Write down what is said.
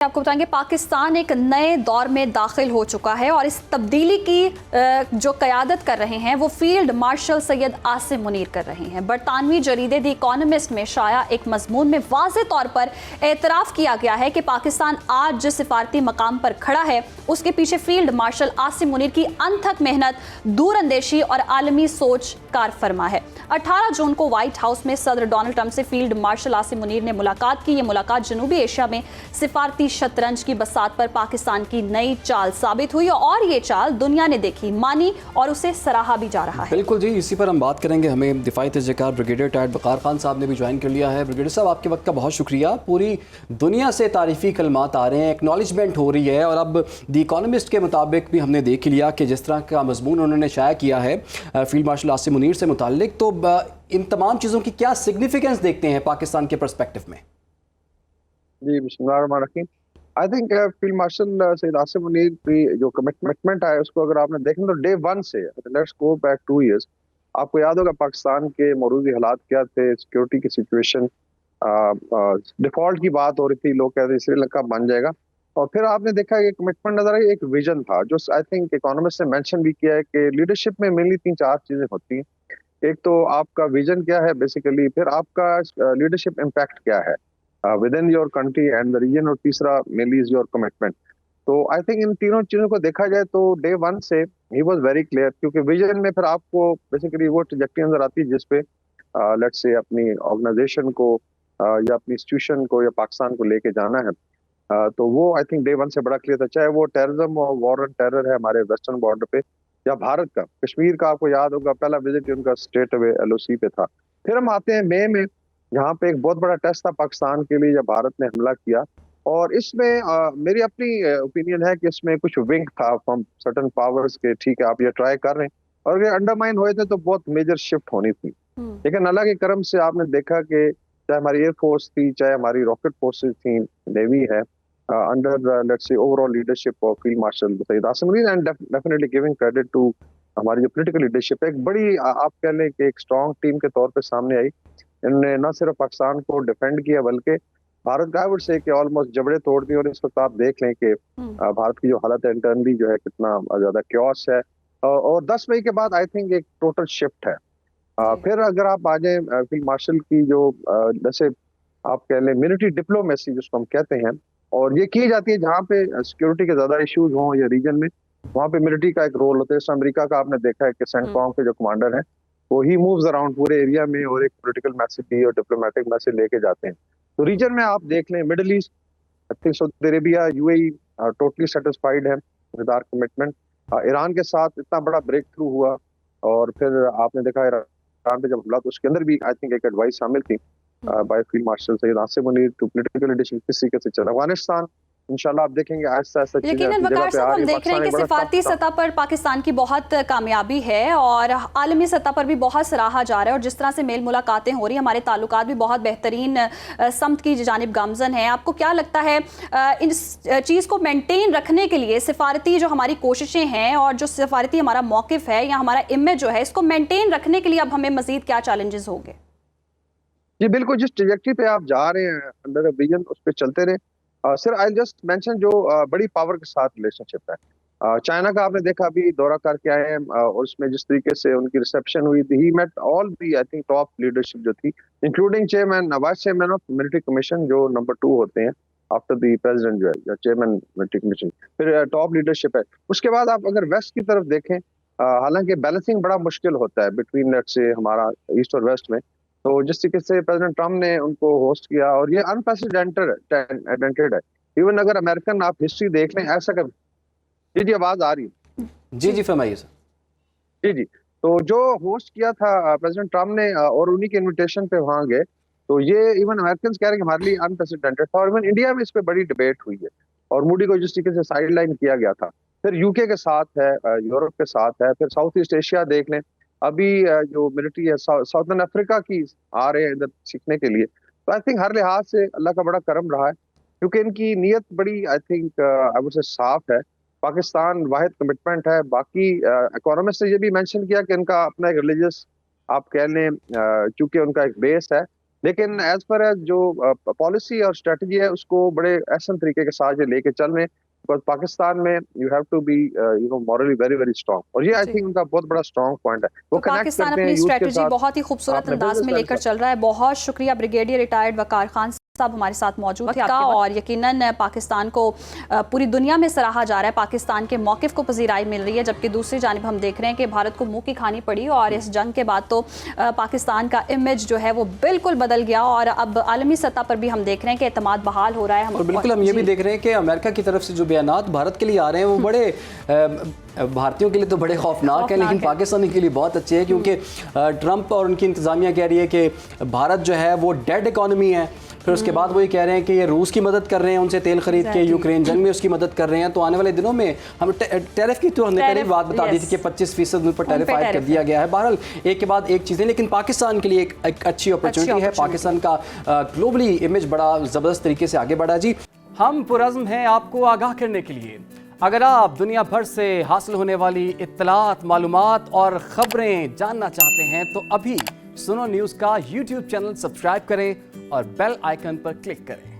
आपको बताएंगे पाकिस्तान एक नए दौर में दाखिल हो चुका है और इस तब्दीली की जो क़यादत कर रहे हैं वो फील्ड मार्शल सैयद आसिम मुनीर कर रहे हैं। बरतानवी जरीदे द इकोनॉमिस्ट में शाया एक मजमून में वाज़े तौर पर एतराफ़ किया गया है कि पाकिस्तान आज जिस सिफारती मकाम पर खड़ा है उसके पीछे फील्ड मार्शल आसिम मुनीर की अनथक मेहनत, दूरअंदेशी और आलमी सोच कार फरमा है। 18 जून को व्हाइट हाउस में सदर डोनाल्ड ट्रंप से फील्ड मार्शल आसिम मुनीर ने मुलाकात की। ये मुलाकात जनूबी एशिया में सिफारती शतरंज की बसात पर पाकिस्तान की नई चाल साबित हुई और ये चाल दुनिया ने देखी, मानी और उसे सराहा भी जा रहा है। बिल्कुल जी, इसी पर हम बात करेंगे। हमें दिफाई तजकार ब्रिगेडियर टायड वकार खान साहब ने भी ज्वाइन कर लिया है। ब्रिगेडियर साहब, आपके वक्त का बहुत शुक्रिया। पूरी दुनिया से तारीफ़ी कलमात आ रहे हैं, एक्नॉलेजमेंट हो रही है और अब द इकोनॉमिस्ट के मुताबिक भी हमने देख लिया कि जिस तरह का मजमून उन्होंने शाया किया है फील्ड मार्शल आसिम मुनीर से मुताल्लिक, तो इन तमाम चीज़ों की क्या सिग्निफिकेंस देखते हैं पाकिस्तान के पर्सपेक्टिव में? जी, बिस्मिल्लाहिर्रहमानिर्रहीम। I think field marshal Syed Asim Munir की जो कमिटमेंट है उसको अगर आपने देखना तो डे वन से, लेट्स गो बैक 2 years, आपको याद होगा पाकिस्तान के मौजूदा हालात क्या थे, सिक्योरिटी की सिचुएशन, डिफॉल्ट की बात हो रही थी, लोग कहते थे श्रीलंका बन जाएगा, और फिर आपने देखा एक कमिटमेंट नजर आई, एक विजन था जो आई थिंक इकोनॉमिस्ट ने मेंशन भी किया है कि लीडरशिप में मेनली 3-4 चीजें होती हैं। एक तो आपका विजन क्या है बेसिकली, फिर आपका लीडरशिप इम्पैक्ट क्या है within your country and the region, और तीसरा मेनली इज योर कमिटमेंट। तो आई थिंक इन तीनों चीजों को देखा जाए तो डे वन से ही वाज वेरी क्लियर, क्योंकि विजन में फिर आपको बेसिकली वो ट्रैजेक्टरी नजर आती है जिसपे लेट्स से अपनी ऑर्गेनाइजेशन को या अपनी इंस्टीट्यूशन को या पाकिस्तान को लेके जाना है। तो वो आई थिंक डे वन से बड़ा क्लियर था, चाहे वो टेररिज्म और वॉर एंड टेरर है हमारे वेस्टर्न बॉर्डर पे, या भारत का कश्मीर का, आपको याद होगा पहला विजिट उनका स्ट्रेट अवे LOC पे था। फिर हम आते हैं मई में, यहाँ पे एक बहुत बड़ा टेस्ट था पाकिस्तान के लिए जब भारत ने हमला किया, और इसमें मेरी अपनी ओपिनियन है कि इसमें कुछ विंक था फ्रॉम सर्टेन पावर्स के, ठीक है आप ये ट्राई कर रहे हैं, और अगर अंडरमाइन हुए थे तो बहुत मेजर शिफ्ट होनी थी। लेकिन अल्लाह के करम से आपने देखा कि चाहे हमारी एयरफोर्स थी, चाहे हमारी रॉकेट फोर्सेज थी, नेवी है, under let's say overall leadership of field marshal Syed Asim Munir, and definitely giving credit to हमारी जो पॉलिटिकल लीडरशिप है, एक बड़ी आप कह लें कि एक स्ट्रॉन्ग टीम के तौर पे सामने आई। इन्होंने न सिर्फ पाकिस्तान को डिफेंड किया बल्कि भारत का आई वुड से कि ऑलमोस्ट जबड़े तोड़ दिए, और इस वक्त आप देख लें कि भारत की जो हालत है इंटरनली जो है कितना ज्यादा क्योस है, और 10 मई के बाद आई थिंक एक टोटल शिफ्ट है। फिर अगर आप आ जाए फील्ड मार्शल की जो जैसे आप कह लें मिलिट्री डिप्लोमेसी जिसको हम कहते हैं, और ये की जाती है जहाँ पे सिक्योरिटी के ज्यादा इश्यूज हों या रीजन में, वहाँ पे मिलिट्री का एक रोल होता है। जैसे अमेरिका का आपने देखा है कि सेंटकॉम के जो कमांडर हैं वो ही मूव्स अराउंड पूरे एरिया में और एक पॉलिटिकल मैसेज भी और डिप्लोमेटिक मैसेज लेके जाते हैं। तो रीजन में आप देख लें middle east, I think Saudi Arabia, UAE totally satisfied है विद आवर कमिटमेंट। ईरान के साथ इतना बड़ा ब्रेक थ्रू हुआ, और फिर आपने देखा ईरान पे जब हमला तो उसके अंदर भी आई थिंक एक एडवाइस शामिल थी by field marshal Syed Asim Munir to political leadership किस तरीके से चला। अफगानिस्तान इंशाल्लाह आप देखेंगे आहिस्ता आहिस्ता लेकिन वकार साहब हम देख रहे हैं कि सिफारती सतह पर पाकिस्तान की बहुत कामयाबी है और आलमी सतह पर भी बहुत सराहा जा रहा है, और जिस तरह से मेल मुलाकातें हो रही हैं, हमारे ताल्लुकात भी बहुत बेहतरीन समत की जानिब गामजन है। आपको क्या लगता है इस चीज़ को मेंटेन रखने के लिए सिफारती जो हमारी कोशिशें हैं और जो सिफारती हमारा मौक़िफ़ है या हमारा इमेज जो है, इसको मेंटेन रखने के लिए अब हमें मज़ीद क्या चैलेंजेस होंगे? जी बिल्कुल, जिस ट्रैजेक्टरी पे आप जा रहे हैं अंडर अ विजन उस पर चलते रहे। सर आई जस्ट मेंशन जो बड़ी पावर के साथ रिलेशनशिप है, चाइना का आपने देखा अभी दौरा करके आए हैं, और उसमें जिस तरीके से उनकी रिसेप्शन हुई थी, he met all the I think top leadership जो थी, including chairman vice chairman of military commission जो नंबर 2 होते हैं आफ्टर द प्रेसिडेंट जो है, या चेयरमैन मिलिट्री कमीशन, फिर टॉप लीडरशिप है। उसके बाद आप अगर वेस्ट की तरफ देखें, हालांकि बैलेंसिंग बड़ा मुश्किल होता है बिटवीन लेट्स से हमारा ईस्ट और वेस्ट में, तो जिस तरीके से प्रेसिडेंट ट्रम्प ने उनको होस्ट किया, और ये अनप्रेसिडेंटेड है। इवन अगर अमेरिकन आप हिस्ट्री देख लें, ऐसा कर जी आवाज आ रही है? जी फरमाइए सर। जी, तो जो होस्ट किया था प्रेसिडेंट ट्रम्प ने, और उन्हीं के इन्विटेशन पे वहां गए, तो ये इवन अमेरिकन कह रहे हैं कि हमारे लिए अनप्रेसिडेंटेड था, और इवन इंडिया में इस पे बड़ी डिबेट हुई है, और मोदी को जिस तरीके से साइड लाइन किया गया था। फिर UK के साथ है, यूरोप के साथ है, फिर साउथ ईस्ट एशिया देख लें, अभी जो मिलिट्री है साउथर्न अफ्रीका की आ रहे हैं इधर सीखने के लिए। तो आई थिंक हर लिहाज से अल्लाह का बड़ा करम रहा है, क्योंकि इनकी नीयत बड़ी I think I would say साफ है। पाकिस्तान वाहिद कमिटमेंट है। बाकी इकोनॉमिस्ट ने ये भी मेंशन किया कि इनका अपना एक रिलीजियस आप कह लें, चूंकि उनका एक बेस है, لیکن ایز پر ایز جو پالیسی اور اسٹریٹجی ہے اس کو بڑے احسن طریقے کے ساتھ لے کے چل رہے ہیں. بیکاز پاکستان میں you have to be morally very very strong, اور یہ آئی تھنک ان کا بہت بڑا اسٹرانگ پوائنٹ ہے. وہ تو پاکستان اپنی اسٹریٹجی بہت ہی خوبصورت انداز میں لے کر چل رہا ہے. بہت شکریہ بریگیڈیئر ریٹائرڈ وقار خان صاحب ہمارے ساتھ موجود تھے, اور یقیناً پاکستان کو پوری دنیا میں سراہا جا رہا ہے, پاکستان کے موقف کو پذیرائی مل رہی ہے, جبکہ دوسری جانب ہم دیکھ رہے ہیں کہ بھارت کو منہ کی کھانی پڑی, اور اس جنگ کے بعد تو پاکستان کا امیج جو ہے وہ بالکل بدل گیا, اور اب عالمی سطح پر بھی ہم دیکھ رہے ہیں کہ اعتماد بحال ہو رہا ہے. اور بالکل ہم یہ بھی دیکھ رہے ہیں کہ امریکہ کی طرف سے جو بیانات بھارت کے لیے آ رہے ہیں وہ بڑے بھارتیوں کے لیے تو بڑے خوفناک ہیں, لیکن پاکستانی کے لیے بہت اچھے ہیں, کیونکہ ٹرمپ اور ان کی انتظامیہ کہہ رہی ہے کہ بھارت جو ہے وہ ڈیڈ اکانومی ہے. پھر اس کے بعد وہ یہ کہہ رہے ہیں کہ یہ روس کی مدد کر رہے ہیں, ان سے تیل خرید کے, یوکرین جنگ میں اس کی مدد کر رہے ہیں. تو آنے والے دنوں میں ہم ٹیرف کی تو ہم نے پہلے بات بتا دی تھی کہ 25% ان پر ٹیرف عائد کر دیا گیا ہے. بہرحال ایک کے بعد ایک چیزیں, لیکن پاکستان کے لیے ایک اچھی اپرچونٹی ہے. پاکستان کا گلوبلی امیج بڑا زبردست طریقے سے آگے بڑھا. جی ہم پرعزم ہیں آپ کو آگاہ کرنے کے لیے. اگر آپ دنیا بھر سے حاصل ہونے والی اطلاعات, معلومات اور خبریں جاننا چاہتے ہیں تو ابھی سنو نیوز کا یوٹیوب چینل سبسکرائب کریں اور بیل آئیکن پر کلک کریں.